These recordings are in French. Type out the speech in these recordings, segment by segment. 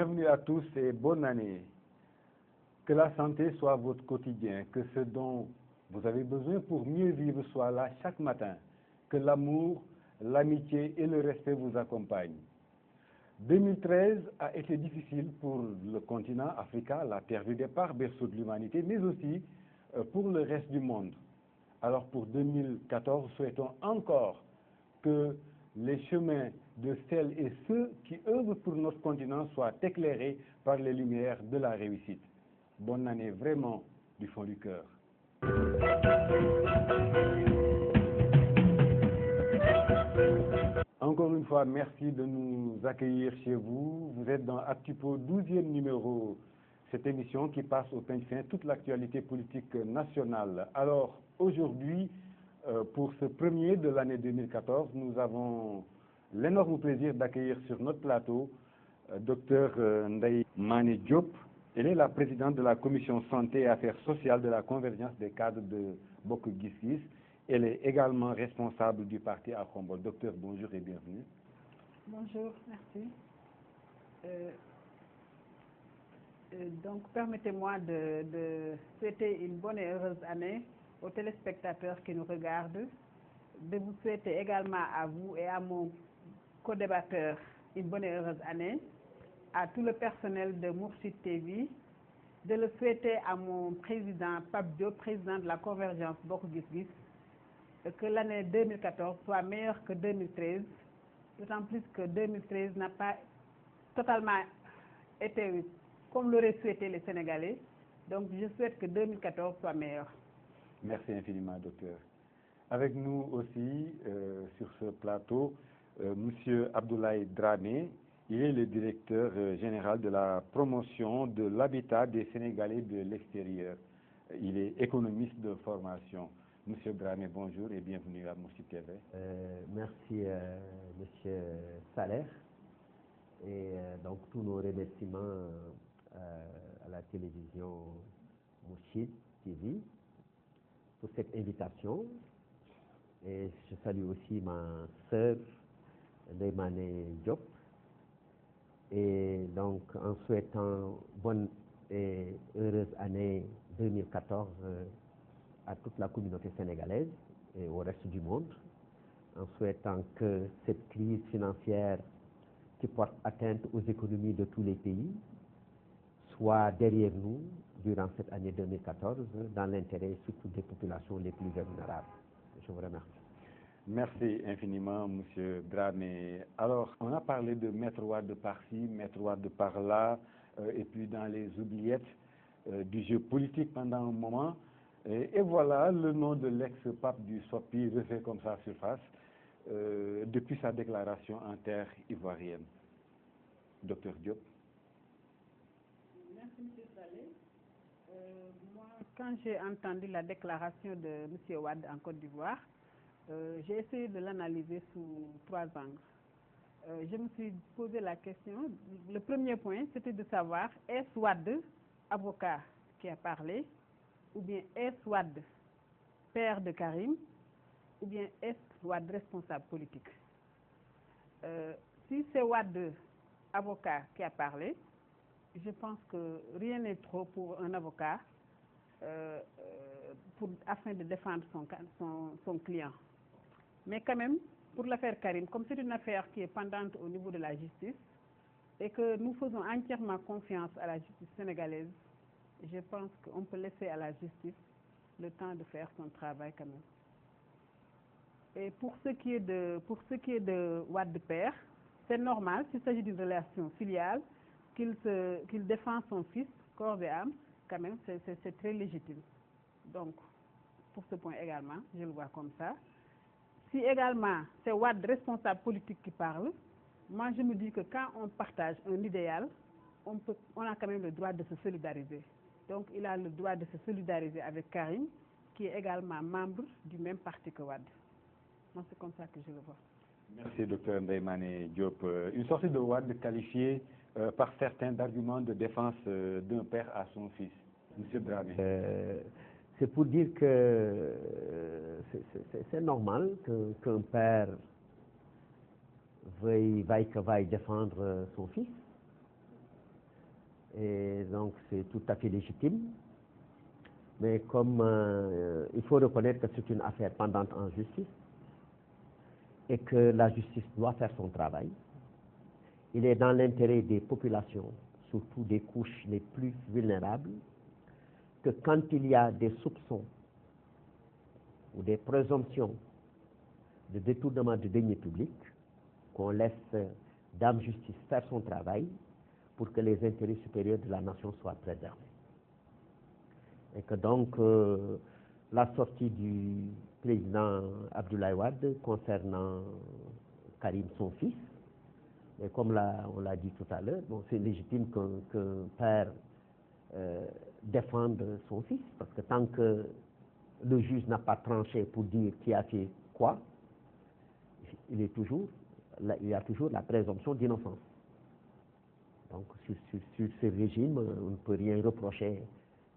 Bienvenue à tous et bonne année. Que la santé soit votre quotidien, que ce dont vous avez besoin pour mieux vivre soit là chaque matin. Que l'amour, l'amitié et le respect vous accompagnent. 2013 a été difficile pour le continent africain, la terre du départ, berceau de l'humanité, mais aussi pour le reste du monde. Alors pour 2014, souhaitons encore que les chemins de celles et ceux qui œuvrent pour notre continent soient éclairés par les lumières de la réussite. Bonne année vraiment du fond du cœur. Encore une fois, merci de nous accueillir chez vous. Vous êtes dans Actu-Po, 12e numéro, cette émission qui passe au peigne fin toute l'actualité politique nationale. Alors, aujourd'hui, pour ce premier de l'année 2014, nous avons l'énorme plaisir d'accueillir sur notre plateau Dr Ndeye Mané Diop. Elle est la présidente de la commission santé et affaires sociales de la convergence des cadres de Bokk Gis Gis. Elle est également responsable du parti à Khombole. Docteur, bonjour et bienvenue. Bonjour, merci. Donc, permettez-moi de souhaiter une bonne et heureuse année aux téléspectateurs qui nous regardent, de vous souhaiter également à vous et à mon co-débatteur une bonne et heureuse année, à tout le personnel de Mourchid TV, de le souhaiter à mon président Pape Diop, président de la convergence Bokk Gis Gis, que l'année 2014 soit meilleure que 2013, d'autant plus que 2013 n'a pas totalement été comme l'auraient souhaité les Sénégalais. Donc je souhaite que 2014 soit meilleur. Merci infiniment, docteur. Avec nous aussi sur ce plateau, Monsieur Abdoulaye Dramé. Il est le directeur général de la promotion de l'habitat des Sénégalais de l'extérieur. Il est économiste de formation. Monsieur Dramé, bonjour et bienvenue à Mourchid TV. Merci Monsieur Saler et donc tous nos remerciements à la télévision Mourchid TV pour cette invitation. Et je salue aussi ma sœur Ndeye Mané Diop. Et donc en souhaitant bonne et heureuse année 2014 à toute la communauté sénégalaise et au reste du monde, en souhaitant que cette crise financière qui porte atteinte aux économies de tous les pays soit derrière nous durant cette année 2014, dans l'intérêt surtout des populations les plus vulnérables. Je vous remercie. Merci infiniment, Monsieur Dramé. Alors, on a parlé de Maître Wade par-ci, Maître Wade par-là, et puis dans les oubliettes du jeu politique pendant un moment. Et voilà le nom de l'ex-pape du SOPI refait comme ça surface depuis sa déclaration en terre ivoirienne. Docteur Diop. Merci, M. Saleh. Moi, quand j'ai entendu la déclaration de M. Wade en Côte d'Ivoire, j'ai essayé de l'analyser sous trois angles. Je me suis posé la question, le premier point, c'était de savoir, est-ce Wade, avocat, qui a parlé, ou bien est-ce Wade, père de Karim, ou bien est-ce Wade, responsable politique? Si c'est Wade, avocat, qui a parlé, je pense que rien n'est trop pour un avocat afin de défendre son client. Mais quand même, pour l'affaire Karim, comme c'est une affaire qui est pendante au niveau de la justice et que nous faisons entièrement confiance à la justice sénégalaise, je pense qu'on peut laisser à la justice le temps de faire son travail quand même. Et pour ce qui est de Wade père, c'est normal, s'il s'agit d'une relation filiale, qu'il défend son fils, corps et âme, quand même, c'est très légitime. Donc, pour ce point également, je le vois comme ça. Si également c'est Wade, responsable politique, qui parle, moi je me dis que quand on partage un idéal, on a quand même le droit de se solidariser. Donc il a le droit de se solidariser avec Karim, qui est également membre du même parti que Wade. Moi c'est comme ça que je le vois. Merci, docteur Ndeye Mané Diop. Une sortie de Wade qualifiée par certains d'arguments de défense d'un père à son fils. Monsieur Dramé. C'est pour dire que c'est normal qu'un père vaille défendre son fils. Et donc c'est tout à fait légitime. Mais comme il faut reconnaître que c'est une affaire pendante en justice et que la justice doit faire son travail, il est dans l'intérêt des populations, surtout des couches les plus vulnérables, que quand il y a des soupçons ou des présomptions de détournement de deniers publics, qu'on laisse Dame Justice faire son travail pour que les intérêts supérieurs de la nation soient préservés. Et que donc la sortie du président Abdoulaye Wade concernant Karim, son fils, et comme on l'a dit tout à l'heure, bon, c'est légitime qu'un père défende son fils, parce que tant que le juge n'a pas tranché pour dire qui a fait quoi, il y a toujours la présomption d'innocence. Donc sur ce régime, on ne peut rien reprocher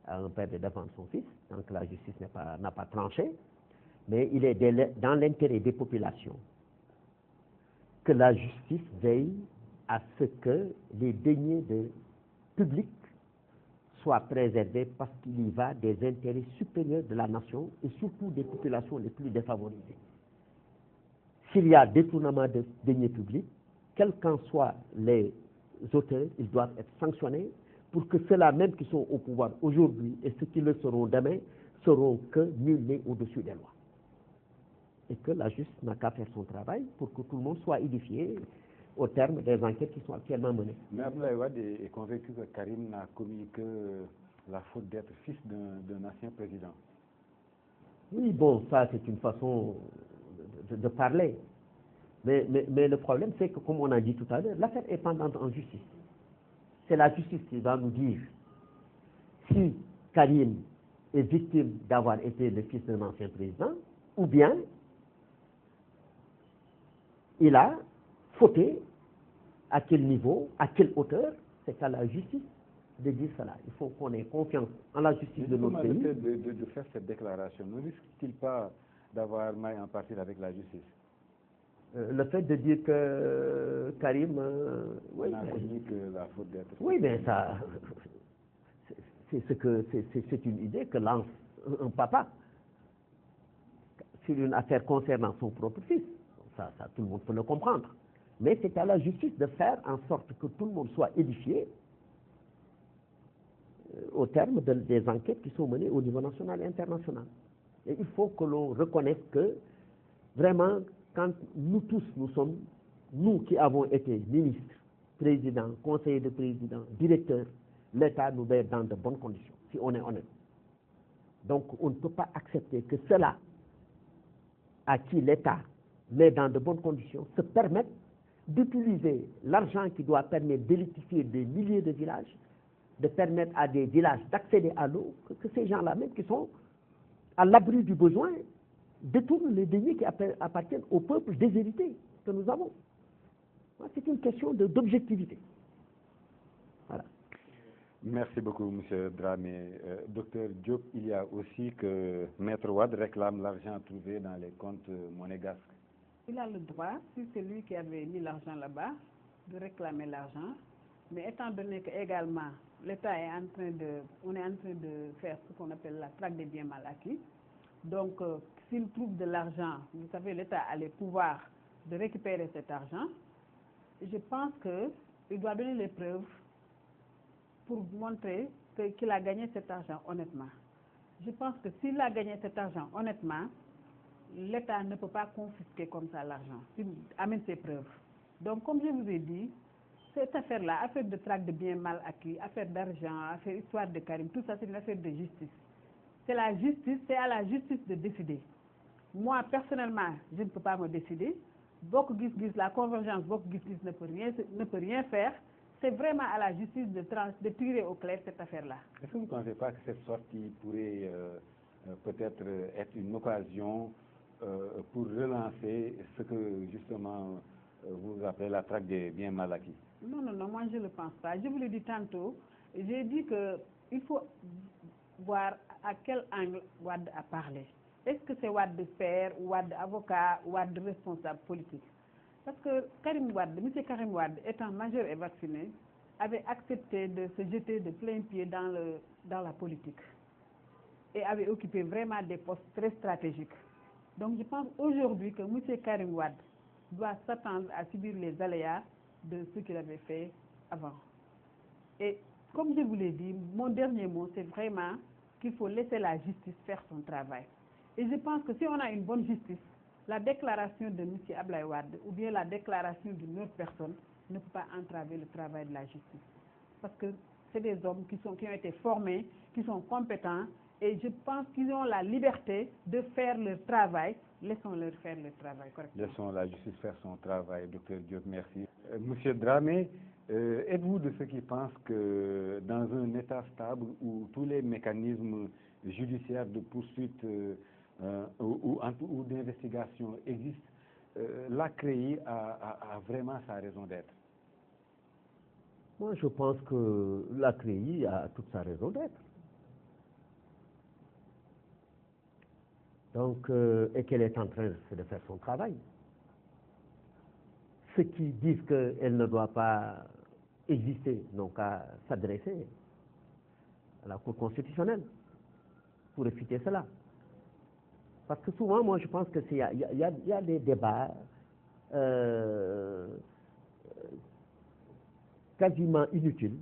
à un père de défendre son fils, tant que la justice n'a pas tranché, mais il est dans l'intérêt des populations que la justice veille à ce que les deniers publics soient préservés parce qu'il y va des intérêts supérieurs de la nation et surtout des populations les plus défavorisées. S'il y a détournement de deniers publics, quels qu'en soient les auteurs, ils doivent être sanctionnés pour que ceux-là même qui sont au pouvoir aujourd'hui et ceux qui le seront demain seront que nul n'est au-dessus des lois. Et que la justice n'a qu'à faire son travail pour que tout le monde soit édifié au terme des enquêtes qui sont actuellement menées. Mais Abdoulaye Wade est convaincu que Karim n'a commis que la faute d'être fils d'un ancien président. Oui, bon, ça c'est une façon de parler. Mais le problème, c'est que, comme on a dit tout à l'heure, l'affaire est pendante en justice. C'est la justice qui va nous dire si Karim est victime d'avoir été le fils d'un ancien président, ou bien il a fauté, à quel niveau, à quelle hauteur. C'est à la justice de dire cela. Il faut qu'on ait confiance en la justice de notre pays. Le fait de faire cette déclaration ne risque-t-il pas d'avoir maille en partie avec la justice? Le fait de dire que Karim... oui, n'a commis que la faute d'être... Oui, mais ça... C'est une idée que lance un papa sur une affaire concernant son propre fils. Ça, tout le monde peut le comprendre. Mais c'est à la justice de faire en sorte que tout le monde soit édifié au terme des enquêtes qui sont menées au niveau national et international. Et il faut que l'on reconnaisse que vraiment, quand nous tous, nous qui avons été ministres, présidents, conseillers de président, directeurs, l'État nous met dans de bonnes conditions, si on est honnête. Donc on ne peut pas accepter que ceux-là, à qui l'État met dans de bonnes conditions, se permettent d'utiliser l'argent qui doit permettre d'électrifier des milliers de villages, de permettre à des villages d'accéder à l'eau, que ces gens-là même qui sont à l'abri du besoin détournent les deniers qui appartiennent au peuple déshérité que nous avons. C'est une question d'objectivité. Voilà. Merci beaucoup, M. Dramé. Docteur Diop, il y a aussi que Maître Wade réclame l'argent trouvé dans les comptes monégasques. Il a le droit, si c'est lui qui avait mis l'argent là-bas, de réclamer l'argent. Mais étant donné que également l'État est en train de faire ce qu'on appelle la traque des biens mal acquis, donc s'il trouve de l'argent, vous savez, l'État a les pouvoirs de récupérer cet argent. Je pense qu'il doit donner les preuves pour montrer qu'il a gagné cet argent honnêtement. Je pense que s'il a gagné cet argent honnêtement, l'État ne peut pas confisquer comme ça l'argent, s'il amène ses preuves. Donc, comme je vous ai dit, cette affaire-là, affaire de traque de biens mal acquis, affaire d'argent, affaire histoire de Karim, tout ça c'est une affaire de justice. C'est la justice, c'est à la justice de décider. Moi, personnellement, je ne peux pas me décider. La convergence ne peut rien faire. C'est vraiment à la justice de tirer au clair cette affaire-là. Est-ce que vous ne pensez pas que cette sortie pourrait peut-être être une occasion pour relancer ce que justement vous appelez la traque des biens mal acquis? Non, moi je ne le pense pas. Je vous l'ai dit tantôt, j'ai dit qu'il faut voir à quel angle Wade a parlé. Est-ce que c'est Wade de père, Wade avocat, Wade responsable politique? Parce que M. Karim Wade étant majeur et vacciné, avait accepté de se jeter de plein pied dans la politique et avait occupé vraiment des postes très stratégiques. Donc je pense aujourd'hui que M. Karim Wade doit s'attendre à subir les aléas de ce qu'il avait fait avant. Et comme je vous l'ai dit, mon dernier mot, c'est vraiment qu'il faut laisser la justice faire son travail. Et je pense que si on a une bonne justice, la déclaration de M. Abdoulaye Wade ou bien la déclaration d'une autre personne ne peut pas entraver le travail de la justice. Parce que c'est des hommes qui ont été formés, qui sont compétents, et je pense qu'ils ont la liberté de faire leur travail. Laissons-leur faire leur travail correctement. Laissons la justice faire son travail, docteur Diop, merci. Monsieur Dramé, êtes-vous de ceux qui pensent que dans un État stable où tous les mécanismes judiciaires de poursuite ou d'investigation existent, la CREI a vraiment sa raison d'être? Moi, je pense que la CREI a toute sa raison d'être. Donc, et qu'elle est en train de faire son travail. Ceux qui disent qu'elle ne doit pas exister n'ont qu'à s'adresser à la Cour constitutionnelle pour réfuter cela. Parce que souvent, moi, je pense que il y a des débats quasiment inutiles.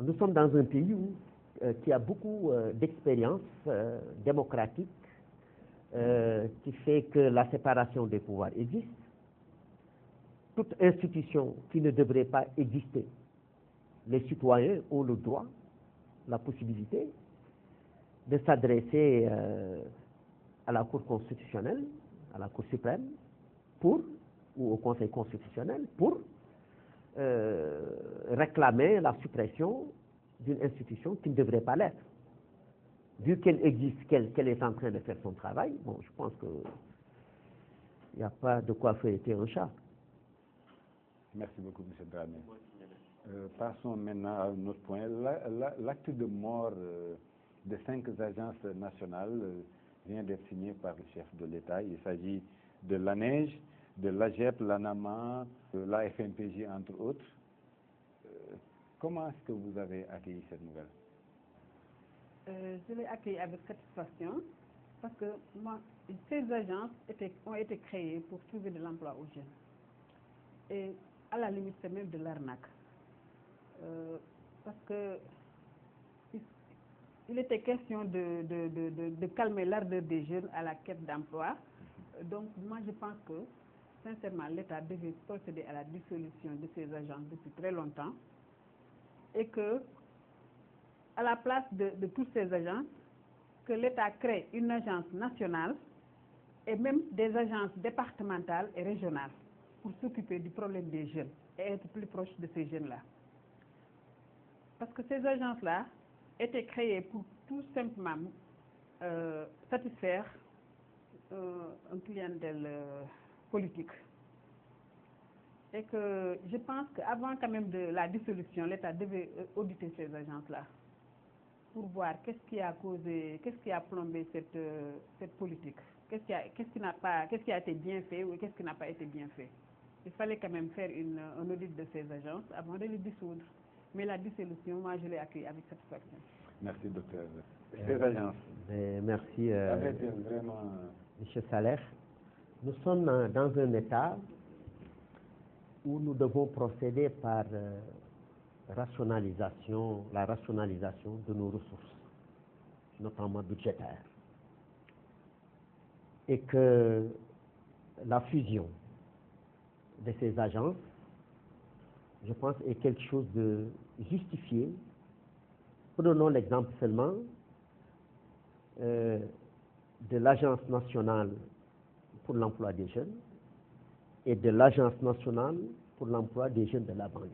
Nous sommes dans un pays qui a beaucoup d'expérience démocratique, qui fait que la séparation des pouvoirs existe. Toute institution qui ne devrait pas exister, les citoyens ont le droit, la possibilité de s'adresser à la Cour constitutionnelle, à la Cour suprême, ou au Conseil constitutionnel, pour réclamer la suppression d'une institution qui ne devrait pas l'être. Vu qu'elle existe, qu'elle est en train de faire son travail, bon, je pense qu'il n'y a pas de quoi feuilleter un chat. Merci beaucoup, M. Dramé. Passons maintenant à un autre point. L'acte de mort de 5 agences nationales vient d'être signé par le chef de l'État. Il s'agit de l'ANEJ, de l'AGEP, l'ANAMA, la FNPJ, entre autres. Comment est-ce que vous avez accueilli cette nouvelle? Je l'ai accueilli avec satisfaction parce que ces agences ont été créées pour trouver de l'emploi aux jeunes. Et à la limite, c'est même de l'arnaque. Parce que il était question de calmer l'ardeur des jeunes à la quête d'emploi. Donc moi je pense que sincèrement l'État devait procéder à la dissolution de ces agences depuis très longtemps et que à la place de toutes ces agences, que l'État crée une agence nationale et même des agences départementales et régionales pour s'occuper du problème des jeunes et être plus proche de ces jeunes-là. Parce que ces agences-là étaient créées pour tout simplement satisfaire un clientèle politique. Et que je pense qu'avant quand même de la dissolution, l'État devait auditer ces agences-là pour voir qu'est-ce qui a causé, qu'est-ce qui a plombé cette politique, qu'est-ce qui a été bien fait ou qu'est-ce qui n'a pas été bien fait. Il fallait quand même faire un audit de ces agences avant de les dissoudre. Mais la dissolution, moi, je l'ai accueillie avec satisfaction. Merci, docteur. Ces agences. Merci, vraiment... M. Saleh. Nous sommes dans un état où nous devons procéder par la rationalisation de nos ressources, notamment budgétaires. Et que la fusion de ces agences, je pense, est quelque chose de justifié. Prenons l'exemple seulement de l'Agence nationale pour l'emploi des jeunes et de l'Agence nationale pour l'emploi des jeunes de la banlieue.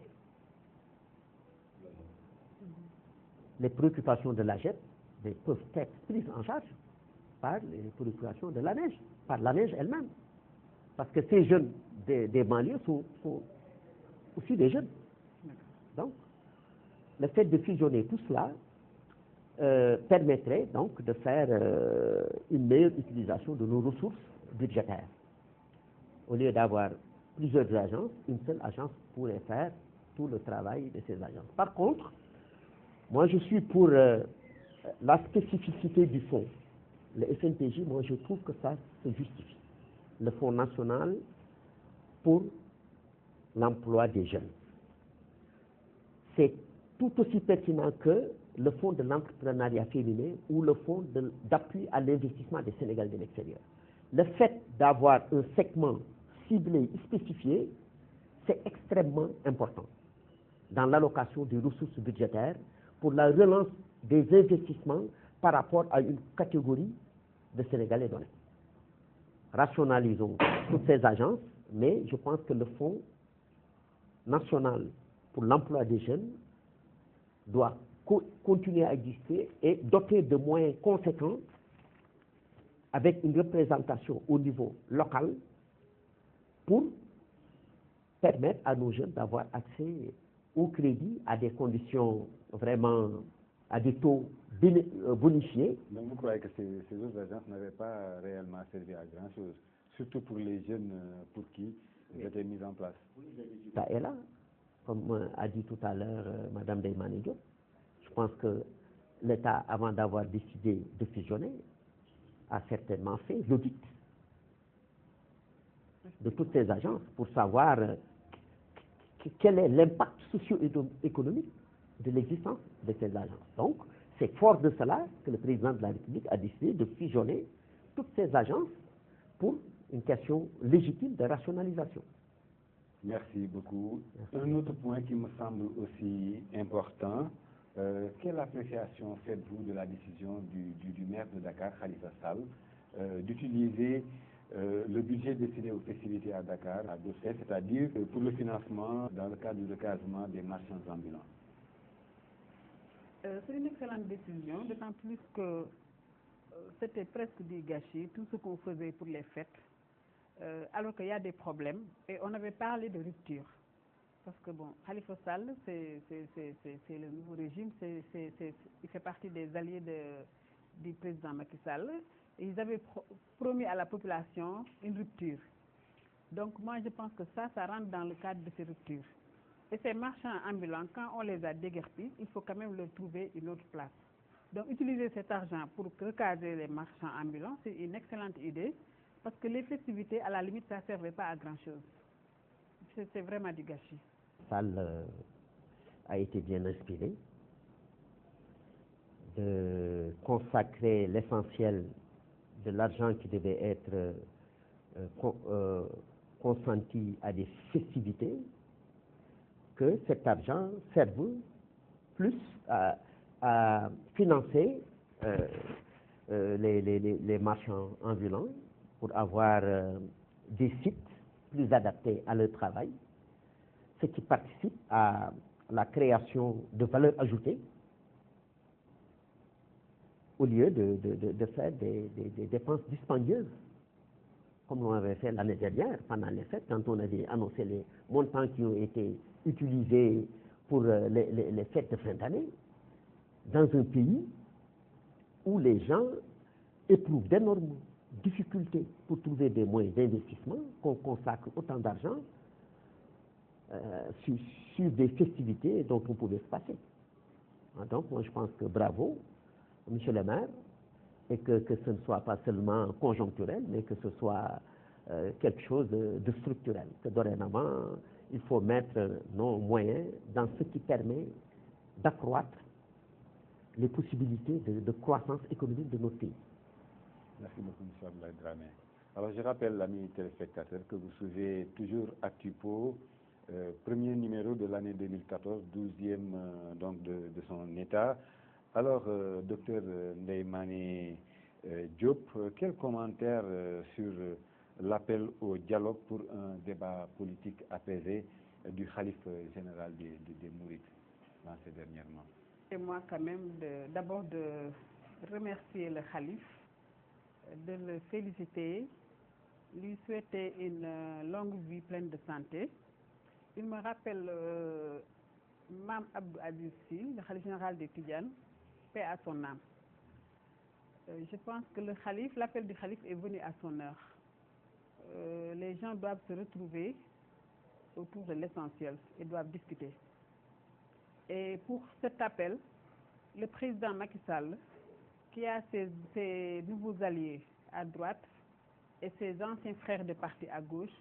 Les préoccupations de l'AGEP peuvent être prises en charge par les préoccupations de l'ANEJ, par l'ANEJ elle-même. Parce que ces jeunes des banlieues sont aussi des jeunes. Donc, le fait de fusionner tout cela permettrait donc de faire une meilleure utilisation de nos ressources budgétaires. Au lieu d'avoir plusieurs agences, une seule agence pourrait faire tout le travail de ces agences. Par contre, moi je suis pour la spécificité du fonds. Le FNPJ, moi je trouve que ça se justifie. Le Fonds national pour l'emploi des jeunes. C'est tout aussi pertinent que le Fonds de l'entrepreneuriat féminin ou le Fonds d'appui à l'investissement des Sénégalais de l'extérieur. Le fait d'avoir un segment ciblé et spécifié, c'est extrêmement important dans l'allocation des ressources budgétaires pour la relance des investissements par rapport à une catégorie de Sénégalais donnés. Rationalisons toutes ces agences, mais je pense que le Fonds national pour l'emploi des jeunes doit continuer à exister et doter de moyens conséquents avec une représentation au niveau local pour permettre à nos jeunes d'avoir accès au crédit à des conditions vraiment, à des taux bonifiés. Donc vous croyez que ces autres agences n'avaient pas réellement servi à grand-chose, surtout pour les jeunes pour qui elles étaient mises en place? Ça est là, comme a dit tout à l'heure Mme Deymane Diop. Je pense que l'État, avant d'avoir décidé de fusionner, a certainement fait l'audit de toutes ces agences pour savoir quel est l'impact socio-économique de l'existence de ces agences. Donc, c'est fort de cela que le président de la République a décidé de fusionner toutes ces agences pour une question légitime de rationalisation. Merci beaucoup. Un autre point qui me semble aussi important, quelle appréciation faites-vous de la décision du maire de Dakar, Khalifa Sall, d'utiliser le budget destiné aux festivités à Dakar, à Gossès, c'est-à-dire pour le financement dans le cadre du recasement des marchands ambulants? C'est une excellente décision, d'autant plus que c'était presque du gâchis, tout ce qu'on faisait pour les fêtes, alors qu'il y a des problèmes, et on avait parlé de rupture. Parce que bon, Khalifa Sall, c'est le nouveau régime, il fait partie des alliés du président Macky Sall, et ils avaient promis à la population une rupture. Donc moi je pense que ça rentre dans le cadre de ces ruptures. Et ces marchands ambulants, quand on les a déguerpis, il faut quand même leur trouver une autre place. Donc utiliser cet argent pour recaser les marchands ambulants, c'est une excellente idée, parce que les festivités, à la limite, ça ne servait pas à grand-chose. C'est vraiment du gâchis. Sall a été bien inspiré de consacrer l'essentiel de l'argent qui devait être consenti à des festivités, que cet argent serve plus à financer les marchands ambulants pour avoir des sites plus adaptés à leur travail, ce qui participe à la création de valeur ajoutée au lieu de faire des dépenses dispendieuses, comme on avait fait l'année dernière pendant les fêtes, quand on avait annoncé les montants qui ont été utilisés pour les fêtes de fin d'année, dans un pays où les gens éprouvent d'énormes difficultés pour trouver des moyens d'investissement, qu'on consacre autant d'argent sur des festivités dont on pouvait se passer. Donc moi je pense que bravo, Monsieur le maire, et que ce ne soit pas seulement conjoncturel, mais que ce soit quelque chose de structurel. Que dorénavant, il faut mettre nos moyens dans ce qui permet d'accroître les possibilités de croissance économique de notre pays. Merci beaucoup, M. Abdoulaye Dramé. Alors, je rappelle, l'ami téléspectateur, que vous suivez toujours Actupo, premier numéro de l'année 2014, 12e donc de son état. Alors, docteur Deymane Diop, quel commentaire sur l'appel au dialogue pour un débat politique apaisé du khalife général des Mourides lancé dernièrement? Et moi, quand même, d'abord de remercier le khalife, de le féliciter, lui souhaiter une longue vie pleine de santé. Il me rappelle Mam Abdou Aziz Sy, le khalife général des Tidjanes, paix à son âme. Je pense que le khalife, l'appel du khalife est venu à son heure. Les gens doivent se retrouver autour de l'essentiel et doivent discuter. Et pour cet appel, le président Macky Sall, qui a ses nouveaux alliés à droite et ses anciens frères de parti à gauche,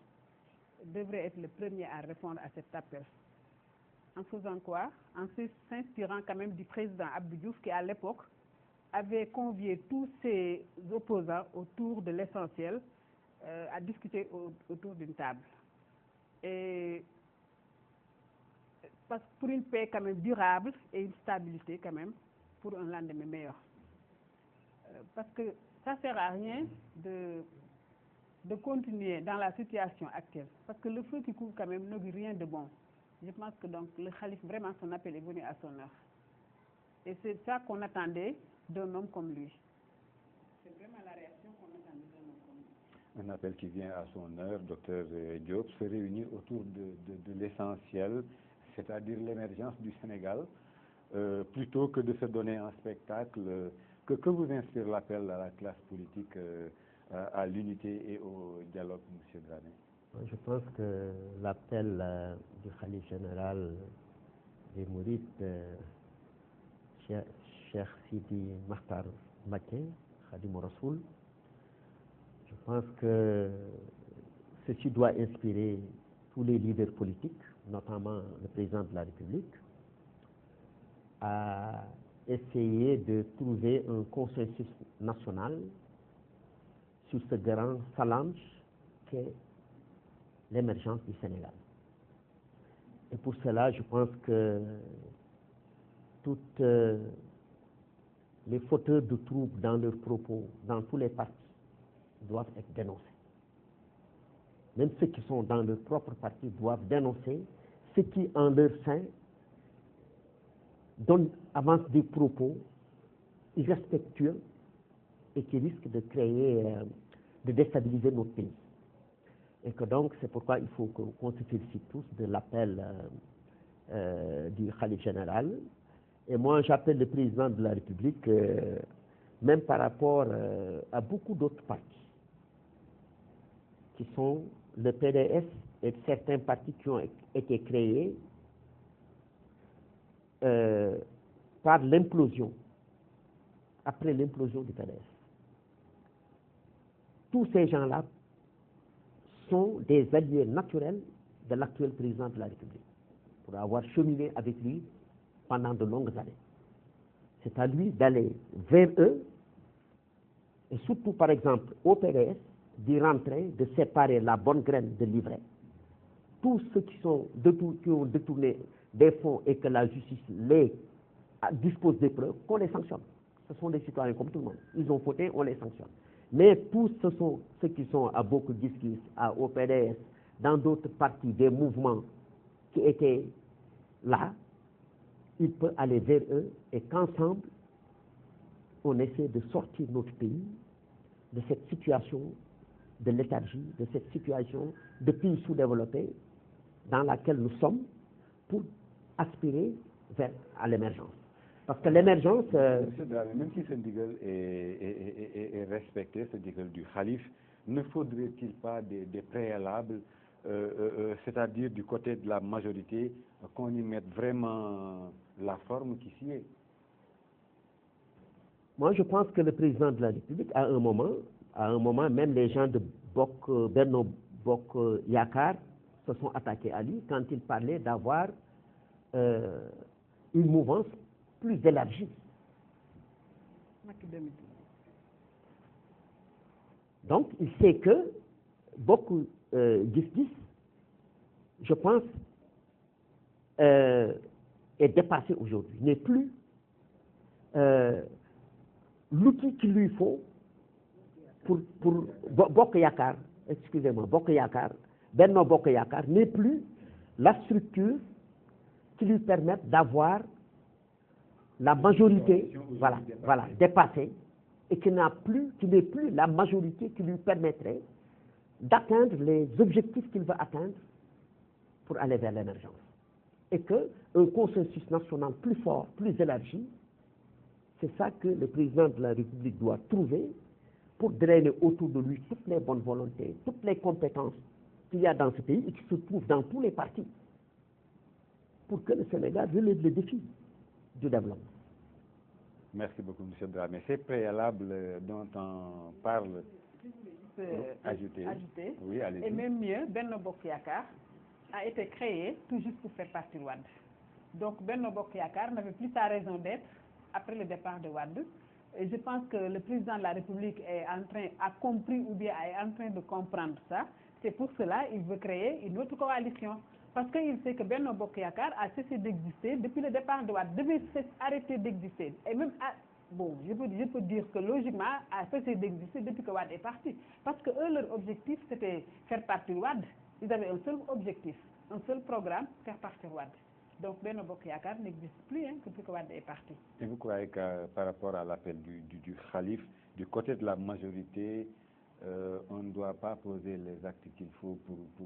devrait être le premier à répondre à cet appel. En faisant quoi? En s'inspirant quand même du président Abdou Diouf qui, à l'époque, avait convié tous ses opposants autour de l'essentiel à discuter autour d'une table. Et parce que pour une paix quand même durable et une stabilité quand même pour un lendemain meilleur. Parce que ça ne sert à rien de continuer dans la situation actuelle. Parce que le feu qui couvre quand même n'augure rien de bon. Je pense que donc le khalife, vraiment, son appel est venu à son heure. Et c'est ça qu'on attendait d'un homme comme lui. C'est vraiment la réaction qu'on attendait d'un homme comme lui. Un appel qui vient à son heure, docteur Diop, se réunir autour de l'essentiel, c'est-à-dire l'émergence du Sénégal, plutôt que de se donner un spectacle. Que vous inspire l'appel à la classe politique, à l'unité et au dialogue, M. Dramé? Je pense que l'appel du khalife général des Mourides, Cheikh Sidi Makhtar Mbacké, Khadim Rassoul, je pense que ceci doit inspirer tous les leaders politiques, notamment le président de la République, à essayer de trouver un consensus national sur ce grand challenge qu'est l'émergence du Sénégal. Et pour cela, je pense que toutes les fauteurs de troubles dans leurs propos, dans tous les partis, doivent être dénoncés. Même ceux qui sont dans leur propre parti doivent dénoncer ceux qui, en leur sein, avancent des propos irrespectueux et qui risquent de créer, de déstabiliser notre pays. Et que donc, c'est pourquoi il faut qu'on se félicite tous de l'appel du khalife général. Et moi, j'appelle le président de la République, même par rapport à beaucoup d'autres partis, qui sont le PDS et certains partis qui ont été créés par l'implosion, après l'implosion du PDS. Tous ces gens-là sont des alliés naturels de l'actuel président de la République, pour avoir cheminé avec lui pendant de longues années. C'est à lui d'aller vers eux, et surtout, par exemple, au PDS, d'y rentrer, de séparer la bonne graine de l'ivraie. Tous ceux qui ont détourné des fonds et que la justice dispose des preuves, qu'on les sanctionne. Ce sont des citoyens comme tout le monde. Ils ont fauté, on les sanctionne. Mais tous ceux qui sont à beaucoup de discours, au PDS, dans d'autres partis, des mouvements qui étaient là, il peut aller vers eux et qu'ensemble, on essaie de sortir notre pays de cette situation de léthargie, de cette situation de pays sous-développé dans laquelle nous sommes pour aspirer à l'émergence. Parce que l'émergence... Monsieur Dramé, même si ce ndigal est respecté, ce ndigal du khalife, ne faudrait-il pas des préalables, c'est-à-dire du côté de la majorité, qu'on y mette vraiment la forme qui s'y est? Moi, je pense que le président de la République, à un moment, même les gens de Benno Bokk Yakaar se sont attaqués à lui quand il parlait d'avoir une mouvance plus élargie. Donc, il sait que beaucoup gis-gis, je pense, est dépassé aujourd'hui, n'est plus l'outil qu'il lui faut pour Bokk Yakaar, excusez-moi, Bokk Yakaar, Benno Bokk Yakaar n'est plus la structure qui lui permette d'avoir la majorité, voilà, dépassée, et qui n'est plus la majorité qui lui permettrait d'atteindre les objectifs qu'il veut atteindre pour aller vers l'émergence. Et qu'un consensus national plus fort, plus élargi, c'est ça que le président de la République doit trouver pour drainer autour de lui toutes les bonnes volontés, toutes les compétences qu'il y a dans ce pays et qui se trouve dans tous les partis pour que le Sénégal relève le défi du développement. Merci beaucoup, M. Dramé. Ces préalables dont on parle, ajouter. Oui, et même mieux, Benno Bokk Yakaar a été créé tout juste pour faire partie de Wade. Donc Benno Bokk Yakaar n'avait plus sa raison d'être après le départ de Wade. Et je pense que le président de la République a compris ou bien est en train de comprendre ça. C'est pour cela qu'il veut créer une autre coalition. Parce qu'il sait que Benno Bokk Yakaar a cessé d'exister depuis le départ de Wade, devait arrêter d'exister. Et même, je peux dire que logiquement, a cessé d'exister depuis que Wade est parti. Parce que eux, leur objectif, c'était faire partie de Wade. Ils avaient un seul objectif, un seul programme, faire partie de Wade. Donc Benno Bokk Yakaar n'existe plus depuis que Wade est parti. Et vous croyez que par rapport à l'appel du Khalife, du côté de la majorité, on ne doit pas poser les actes qu'il faut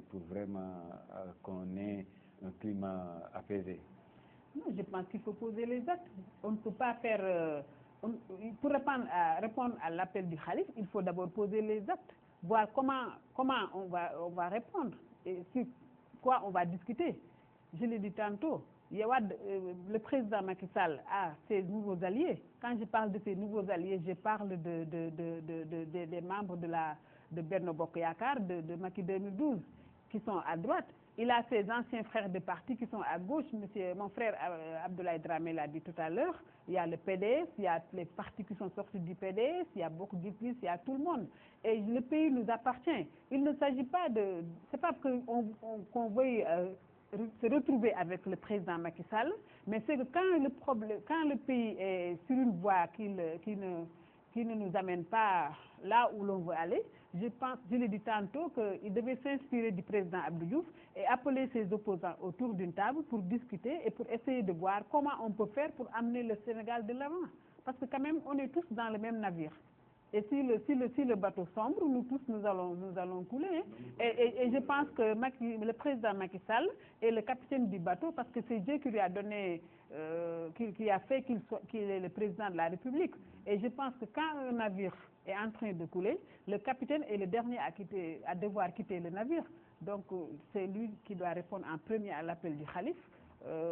pour vraiment qu'on ait un climat apaisé? Non, je pense qu'il faut poser les actes. On ne peut pas faire... pour répondre à l'appel du Khalife, il faut d'abord poser les actes, voir comment on va répondre et sur quoi on va discuter. Je l'ai dit tantôt, le président Macky Sall a ses nouveaux alliés. Quand je parle de ses nouveaux alliés, je parle des membres de Benno Bokk Yakaar, de Macky 2012, qui sont à droite. Il a ses anciens frères de parti qui sont à gauche. Mon frère Abdoulaye Dramé l'a dit tout à l'heure. Il y a le PDS, il y a les partis qui sont sortis du PDS, il y a beaucoup d'IPIS, il y a tout le monde. Et le pays nous appartient. Il ne s'agit pas de... C'est pas qu'on veuille... se retrouver avec le président Macky Sall, mais c'est que quand le pays est sur une voie qui ne nous amène pas là où l'on veut aller, je l'ai dit tantôt qu'il devait s'inspirer du président Abdou Diouf et appeler ses opposants autour d'une table pour discuter et pour essayer de voir comment on peut faire pour amener le Sénégal de l'avant. Parce que quand même, on est tous dans le même navire. Et si le bateau sombre, nous tous, nous allons couler. Et je pense que le président Macky Sall est le capitaine du bateau parce que c'est Dieu qui lui a donné, qui a fait qu'il est le président de la République. Et je pense que quand un navire est en train de couler, le capitaine est le dernier à devoir quitter le navire. Donc c'est lui qui doit répondre en premier à l'appel du Khalife.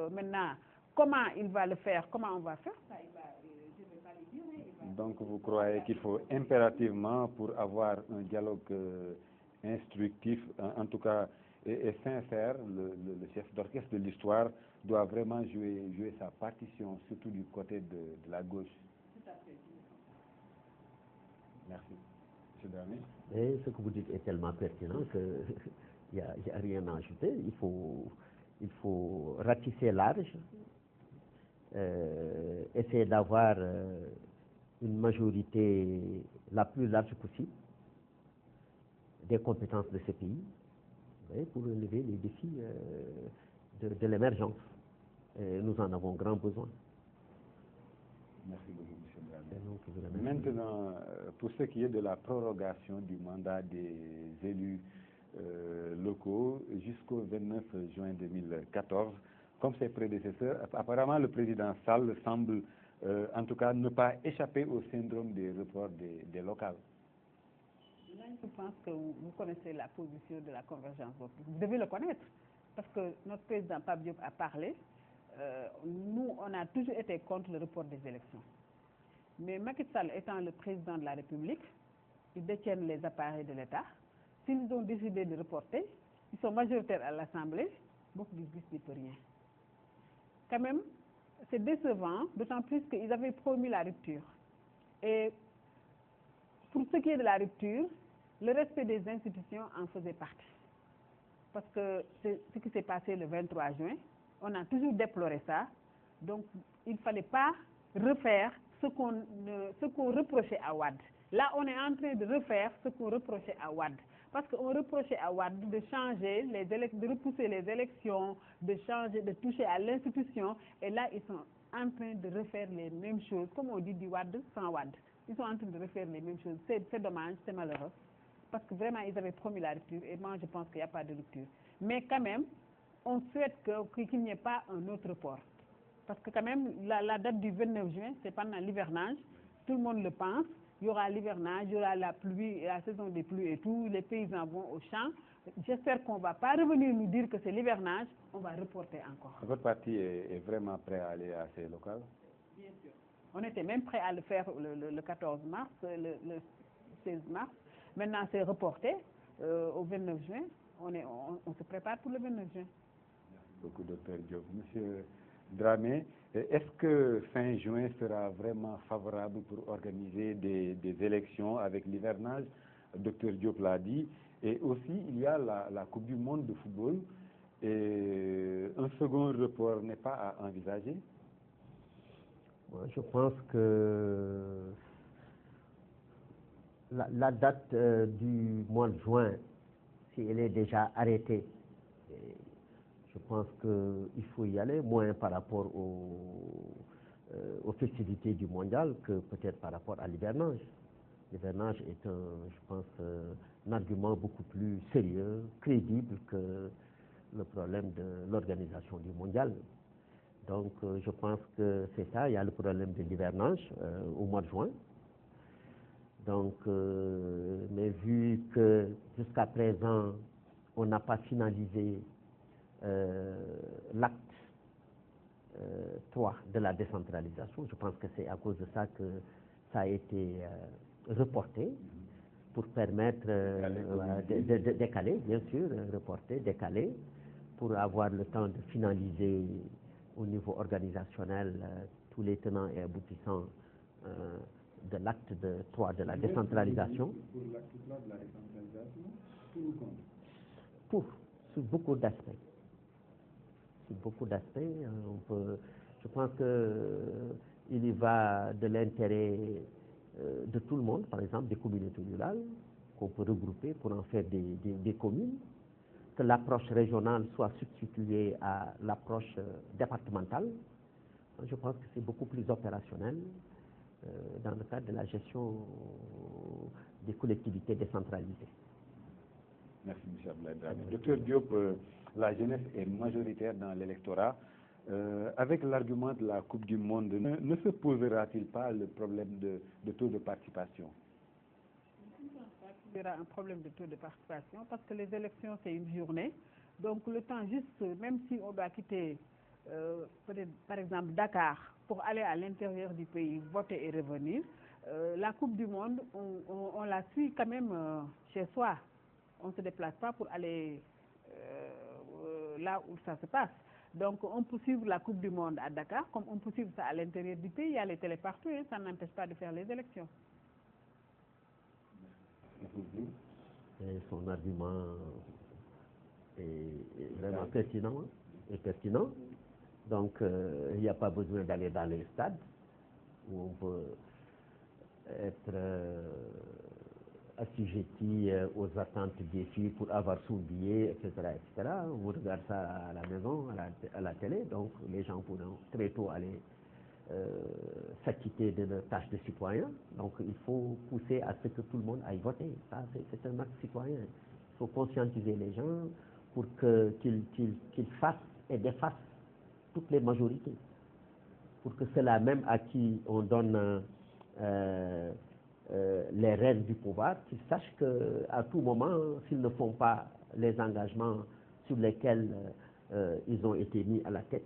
Maintenant, comment il va le faire, comment on va faire ça, je ne vais pas le dire. Donc vous croyez qu'il faut impérativement, pour avoir un dialogue instructif, en tout cas et sincère, le chef d'orchestre de l'histoire doit vraiment jouer sa partition, surtout du côté de la gauche. Tout à fait. Merci. M. Dramé. Et ce que vous dites est tellement pertinent qu'il n'y a rien à ajouter. Il faut ratisser large, essayer d'avoir une majorité la plus large possible des compétences de ce pays pour relever les défis de l'émergence. Nous en avons grand besoin. Merci beaucoup, M. Dramé. Maintenant, pour ce qui est de la prorogation du mandat des élus locaux jusqu'au 29 juin 2014, comme ses prédécesseurs, apparemment le président Sall semble en tout cas ne pas échapper au syndrome des reports des locales. Là, je pense que vous connaissez la position de la convergence. Vous devez le connaître, parce que notre président Pape Diop a parlé. Nous, on a toujours été contre le report des élections. Mais Macky Sall étant le président de la République, ils détiennent les appareils de l'État. S'ils ont décidé de reporter, ils sont majoritaires à l'Assemblée, beaucoup ne disent rien. Quand même, c'est décevant, d'autant plus qu'ils avaient promis la rupture. Et pour ce qui est de la rupture, le respect des institutions en faisait partie. Parce que c'est ce qui s'est passé le 23 juin, on a toujours déploré ça. Donc, il ne fallait pas refaire ce qu'on reprochait à Wade. Là, on est en train de refaire ce qu'on reprochait à Wade. Parce qu'on reprochait à Wade de changer, de repousser les élections, de toucher à l'institution. Et là, ils sont en train de refaire les mêmes choses, comme on dit du Wade sans Wade. Ils sont en train de refaire les mêmes choses. C'est dommage, c'est malheureux. Parce que vraiment, ils avaient promis la rupture. Et moi, je pense qu'il n'y a pas de rupture. Mais quand même, on souhaite qu'il n'y ait pas un autre report. Parce que quand même, la date du 29 juin, c'est pendant l'hivernage. Tout le monde le pense. Il y aura l'hivernage, il y aura la pluie, la saison des pluies et tout. Les paysans vont au champ. j'espère qu'on ne va pas revenir nous dire que c'est l'hivernage, on va reporter encore. Votre parti est vraiment prêt à aller à ces locales? Bien sûr. On était même prêt à le faire le 14 mars, le 16 mars. Maintenant, c'est reporté au 29 juin. On se prépare pour le 29 juin. Merci beaucoup, docteur Diop. Monsieur Dramé, est-ce que fin juin sera vraiment favorable pour organiser des élections avec l'hivernage? Docteur Diop l'a dit. Et aussi, il y a la Coupe du Monde de football. Et un second report n'est pas à envisager? Moi, je pense que la date du mois de juin, si elle est déjà arrêtée, je pense qu'il faut y aller, moins par rapport aux festivités du mondial que peut-être par rapport à l'hivernage. L'hivernage est, je pense, un argument beaucoup plus sérieux, crédible que le problème de l'organisation du mondial. Donc, je pense que c'est ça. Il y a le problème de l'hivernage au mois de juin. Donc, mais vu que jusqu'à présent, on n'a pas finalisé l'acte 3 de la décentralisation, je pense que c'est à cause de ça que ça a été reporté pour permettre de décaler, bien sûr, reporter, décaler, pour avoir le temps de finaliser au niveau organisationnel tous les tenants et aboutissants de l'acte 3 de la décentralisation. Pour l'acte 3 de la décentralisation, pour ou contre? Pour, sur beaucoup d'aspects. Sur beaucoup d'aspects, je pense qu'il y va de l'intérêt de tout le monde, par exemple des communautés rurales, qu'on peut regrouper pour en faire des communes, que l'approche régionale soit substituée à l'approche départementale. Je pense que c'est beaucoup plus opérationnel dans le cadre de la gestion des collectivités décentralisées. Merci, M. Abdoulaye. Docteur Diop, la jeunesse est majoritaire dans l'électorat. Avec l'argument de la Coupe du Monde, ne se posera-t-il pas le problème de taux de participation? Je ne pense pas qu'il y aura un problème de taux de participation parce que les élections, c'est une journée. Donc, le temps juste, même si on doit quitter, peut-être, par exemple, Dakar pour aller à l'intérieur du pays, voter et revenir, la Coupe du Monde, on la suit quand même chez soi. On ne se déplace pas pour aller là où ça se passe. Donc, on peut suivre la Coupe du Monde à Dakar, comme on peut suivre ça à l'intérieur du pays. Il y a les télés partout, ça n'empêche pas de faire les élections. Et son argument est vraiment pertinent. Donc, il n'y a pas besoin d'aller dans les stades où on peut être assujetti aux attentes des filles pour avoir son billet, etc., etc. On regarde ça à la maison, à la télé, donc les gens pourront très tôt aller s'acquitter de leur tâche de citoyen. Donc il faut pousser à ce que tout le monde aille voter. Ça, c'est un acte citoyen. Il faut conscientiser les gens pour qu'ils fassent et défassent toutes les majorités. Pour que ceux-là même à qui on donne les rênes du pouvoir, qu'ils sachent qu'à tout moment, s'ils ne font pas les engagements sur lesquels ils ont été mis à la tête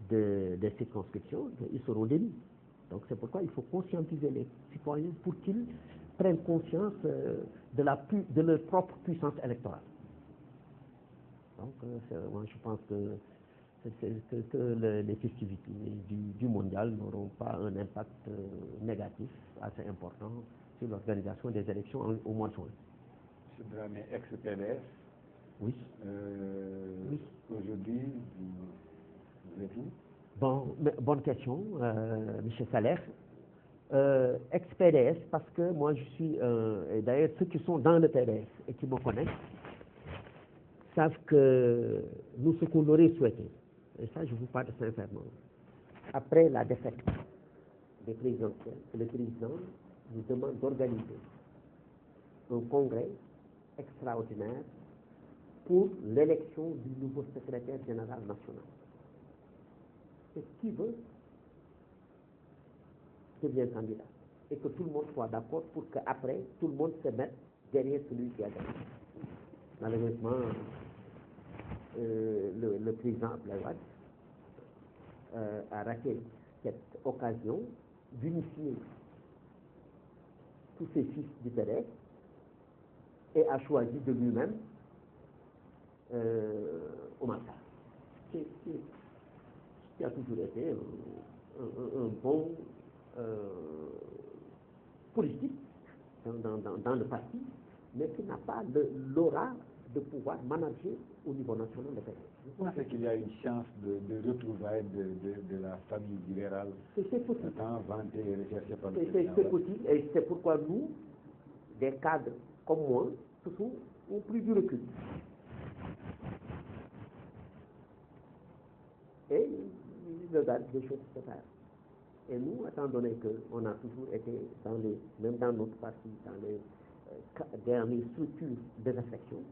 des circonscriptions, ils seront démis. Donc c'est pourquoi il faut conscientiser les citoyens pour qu'ils prennent conscience de leur propre puissance électorale. Donc moi je pense que les festivités du mondial n'auront pas un impact négatif assez important sur l'organisation des élections au mois de juin. M. Dramé, ex-PDS. Oui. Oui. Aujourd'hui, vous êtes où? Bon, bonne question, M. Salaire. Ex-PDS, parce que moi je suis, et d'ailleurs ceux qui sont dans le PDS et qui me connaissent, savent que nous, ce qu'on aurait souhaité, et ça je vous parle sincèrement, après la défaite des présidentielles, le président nous demande d'organiser un congrès extraordinaire pour l'élection du nouveau secrétaire général national. Et qui veut devient candidat. Et que tout le monde soit d'accord pour qu'après, tout le monde se mette derrière celui qui a gagné. Malheureusement, le président Abdoulaye Wade a raté cette occasion d'unifier tous ses fils du PDS et a choisi de lui-même Oumar Sarr, qui a toujours été un bon politique dans le parti, mais qui n'a pas l'aura de pouvoir manager au niveau national le PDS. Vous pensez qu'il y a une chance de retrouvailles de la famille libérale tant vantée et recherchée par le président? C'est possible, et c'est pourquoi nous, des cadres comme moi, ont pris du recul. Et ils regardent des choses séparées. Et nous, étant donné qu'on a toujours été même dans notre parti, dans les structures de réflexion,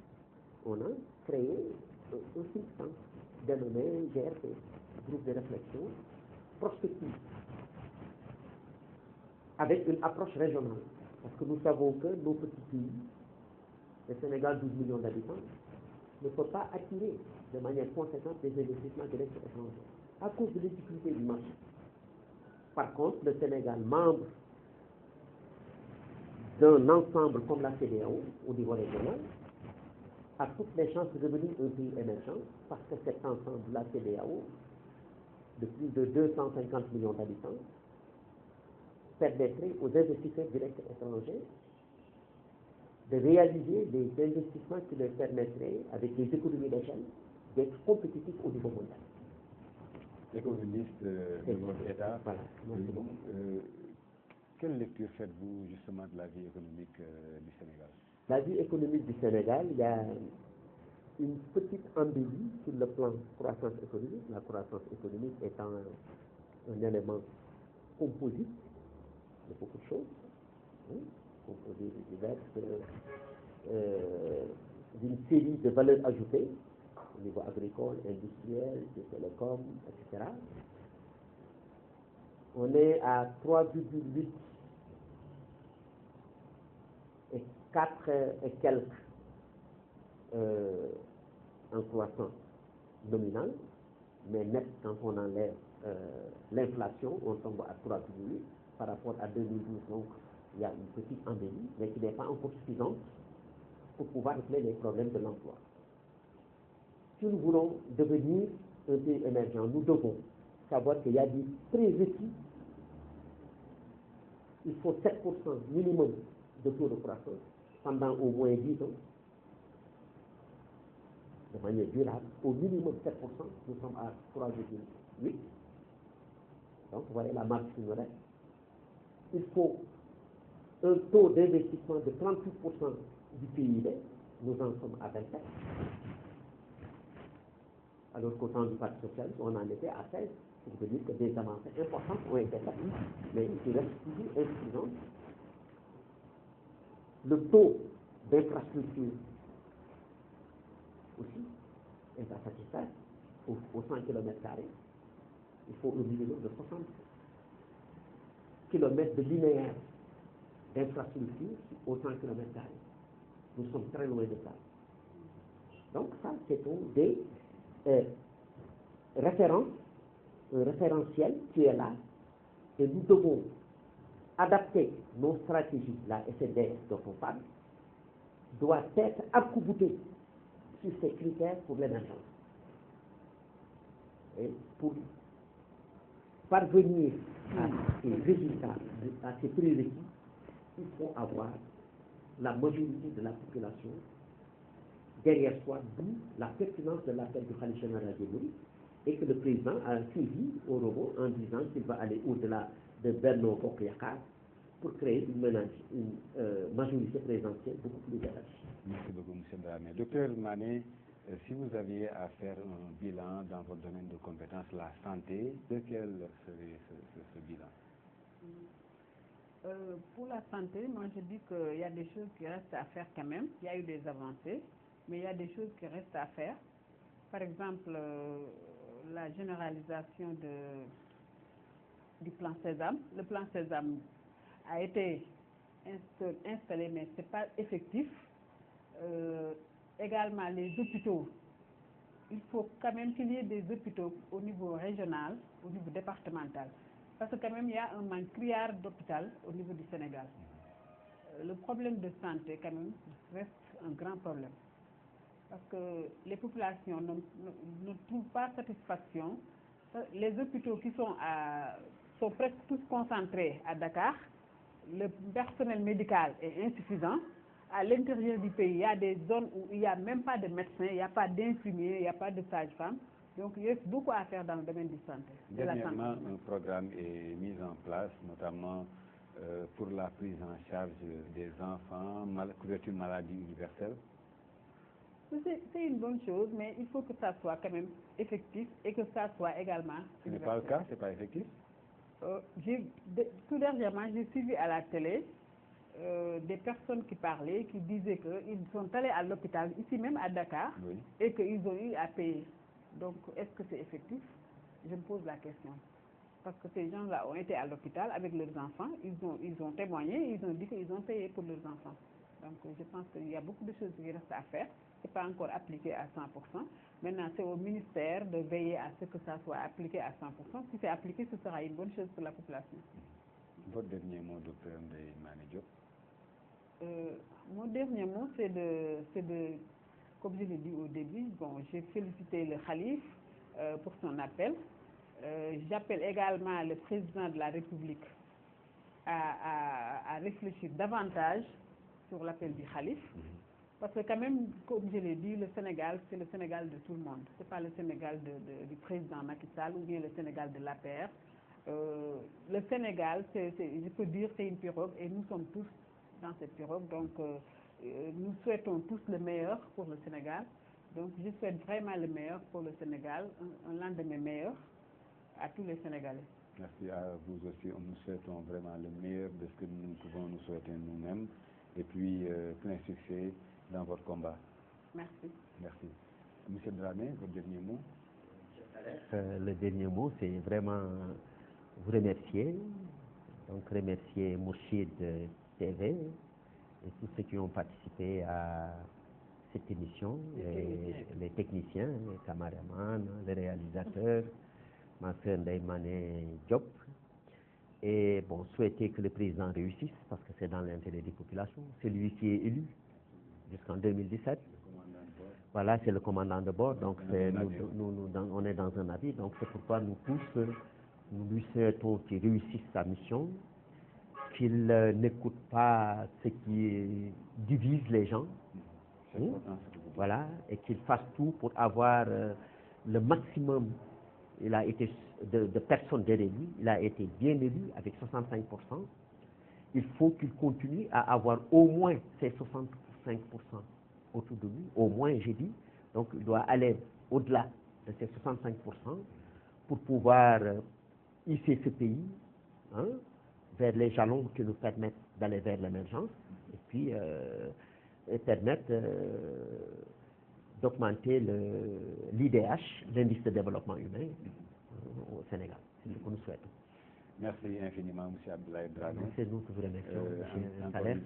on a créé un think tank dénommé GRP, groupe de réflexion prospective, avec une approche régionale. Parce que nous savons que nos petits pays, le Sénégal, 12 millions d'habitants, ne peut pas attirer de manière conséquente des investissements directs étrangers à cause de difficultés du marché. Par contre, le Sénégal, membre d'un ensemble comme la CEDEAO au niveau régional, a toutes les chances de devenir un pays émergent parce que cet ensemble, la CEDEAO, de plus de 250 millions d'habitants, permettrait aux investisseurs directs étrangers de réaliser des investissements qui leur permettraient, avec des économies d'échelle, d'être compétitifs au niveau mondial. Économiste de votre État, voilà. Quelle lecture faites-vous justement de la vie économique du Sénégal? La vie économique du Sénégal, il y a une petite embellie sur le plan croissance économique. La croissance économique étant un élément composite de beaucoup de choses, composé d'une série de valeurs ajoutées au niveau agricole, industriel, de télécom, etc. On est à 3,8 et 4 et quelques en croissance nominale, mais net quand on enlève l'inflation, on tombe à 3,8 par rapport à 2012. Donc il y a une petite embellie, mais qui n'est pas encore suffisante pour pouvoir régler les problèmes de l'emploi. Si nous voulons devenir un pays émergent, nous devons savoir qu'il y a des prérequis. Il faut 7% minimum de taux de croissance pendant au moins 10 ans, de manière durable. Au minimum 7%, nous sommes à 3,8. Donc, vous voyez la marge qui nous reste. Il faut un taux d'investissement de 38% du PIB. Nous en sommes à 27. Alors qu'au temps du Parti socialiste, on en était à 16. Ce qui veut dire que des avancées importantes ont été faites, mais il reste toujours insuffisant. Le taux d'infrastructure aussi est à satisfaire. Au 100 km², il faut un minimum de 60 km de linéaire d'infrastructure au 100 km². Nous sommes très loin de ça. Donc ça, c'est des références, un référentiel qui est là, et nous devons adapter nos stratégies. La SNDS dont on parle doit être arc-boutée sur ces critères pour l'émergence. Et pour parvenir à ces résultats, à ces prérequis, il faut avoir la majorité de la population derrière soi, d'où la pertinence de l'appel du Khalife général des Mourides, et que le président a suivi au robot en disant qu'il va aller au-delà de Benno Bokk Yakaar pour créer une majorité présidentielle beaucoup plus élargie. Merci beaucoup, M. Dramé. Docteur Mané, si vous aviez à faire un bilan dans votre domaine de compétences, la santé, de quel serait ce bilan? Pour la santé, moi je dis qu'il y a des choses qui restent à faire quand même. Il y a eu des avancées, mais il y a des choses qui restent à faire. Par exemple, la généralisation du plan Sésame. Le plan Sésame a été installé, mais ce n'est pas effectif. également les hôpitaux. Il faut quand même qu'il y ait des hôpitaux au niveau régional, au niveau départemental. Parce que quand même, il y a un manque criard d'hôpital au niveau du Sénégal. Le problème de santé, quand même, reste un grand problème. Parce que les populations ne trouvent pas satisfaction. Les hôpitaux qui sont presque tous concentrés à Dakar. Le personnel médical est insuffisant. À l'intérieur du pays, il y a des zones où il n'y a même pas de médecins, il n'y a pas d'infirmiers, il n'y a pas de sages-femmes. Donc il y a beaucoup à faire dans le domaine de santé. Dernièrement, un programme est mis en place, notamment pour la prise en charge des enfants, couverture maladie universelle. C'est une bonne chose, mais il faut que ça soit quand même effectif et que ça soit également Ce n'est pas le cas, ce n'est pas effectif? Tout dernièrement, j'ai suivi à la télé des personnes qui parlaient, qui disaient qu'ils sont allés à l'hôpital, ici même à Dakar, oui, et qu'ils ont eu à payer. Donc, est-ce que c'est effectif? Je me pose la question. Parce que ces gens-là ont été à l'hôpital avec leurs enfants, ils ont témoigné, ils ont dit qu'ils ont payé pour leurs enfants. Donc, je pense qu'il y a beaucoup de choses qui restent à faire. Ce n'est pas encore appliqué à 100%. Maintenant, c'est au ministère de veiller à ce que ça soit appliqué à 100%. Si c'est appliqué, ce sera une bonne chose pour la population. Votre dernier mot, docteur Ndeye Mané Diop? Mon dernier mot, c'est de, comme je l'ai dit au début, bon, j'ai félicité le Khalif pour son appel. J'appelle également le président de la République à réfléchir davantage sur l'appel du Khalif. Parce que quand même, comme je l'ai dit, le Sénégal, c'est le Sénégal de tout le monde. Ce n'est pas le Sénégal du président Macky Sall ou bien le Sénégal de l'APR. Le Sénégal, je peux dire, c'est une pirogue et nous sommes tous dans cette pirogue. Donc, nous souhaitons tous le meilleur pour le Sénégal. Donc, je souhaite vraiment le meilleur pour le Sénégal, un lendemain meilleur à tous les Sénégalais. Merci à vous aussi. Nous souhaitons vraiment le meilleur de ce que nous pouvons nous souhaiter nous-mêmes. Et puis, plein succès dans votre combat. Merci. Merci. Monsieur Dramé, votre dernier mot? Le dernier mot, c'est vraiment vous remercier. Donc, remercier Mourchid TV et tous ceux qui ont participé à cette émission, les techniciens, les caméramans, les réalisateurs, ma sœur Ndeye Mané Diop. Et bon, souhaiter que le président réussisse, parce que c'est dans l'intérêt des populations. C'est lui qui est élu jusqu'en 2017. Voilà, c'est le commandant de bord, donc on est dans un navire, donc c'est pourquoi nous tous, nous lui souhaitons qu'il réussisse sa mission, qu'il n'écoute pas ce qui divise les gens, voilà, et qu'il fasse tout pour avoir le maximum. Il a été de personnes derrière lui, il a été bien élu avec 65%. Il faut qu'il continue à avoir au moins ces 65% autour de lui, au moins j'ai dit. Donc il doit aller au-delà de ces 65% pour pouvoir hisser ce pays vers les jalons qui nous permettent d'aller vers l'émergence et puis permettre d'augmenter l'IDH, l'indice de développement humain au Sénégal. C'est ce que nous souhaitons. Merci infiniment, M. Abdoulaye Dramé. C'est nous qui vous remercions, M. Saleh.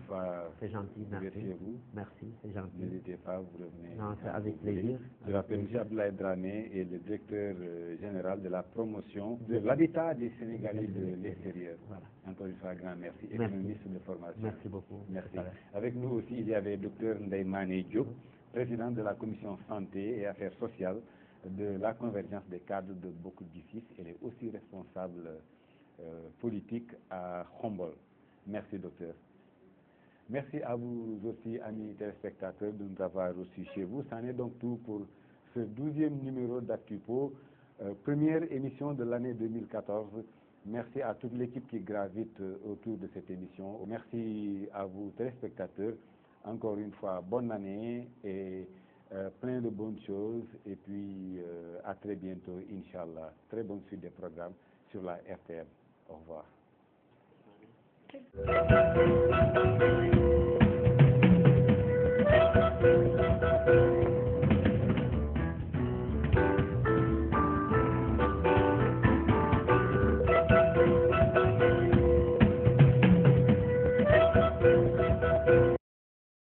C'est gentil, merci. Merci, c'est gentil. N'hésitez pas, vous revenez. Non, c'est avec plaisir. Je rappelle M. Abdoulaye Dramé est le directeur général de la promotion de l'habitat des Sénégalais de l'extérieur. Voilà. Encore une fois, grand merci. Économiste de formation. Merci beaucoup. Merci. Avec nous aussi, il y avait le Dr Ndeye Mané Diop, président de la commission santé et affaires sociales de la convergence des cadres de beaucoup d'IFIS. Elle est aussi responsable politique à Khombol. Merci, docteur. Merci à vous aussi, amis téléspectateurs, de nous avoir reçus chez vous. C'en est donc tout pour ce 12e numéro d'Actupo, première émission de l'année 2014. Merci à toute l'équipe qui gravite autour de cette émission. Merci à vous, téléspectateurs. Encore une fois, bonne année et plein de bonnes choses. Et puis, à très bientôt, Inch'Allah. Très bonne suite des programmes sur la RTM. Au revoir.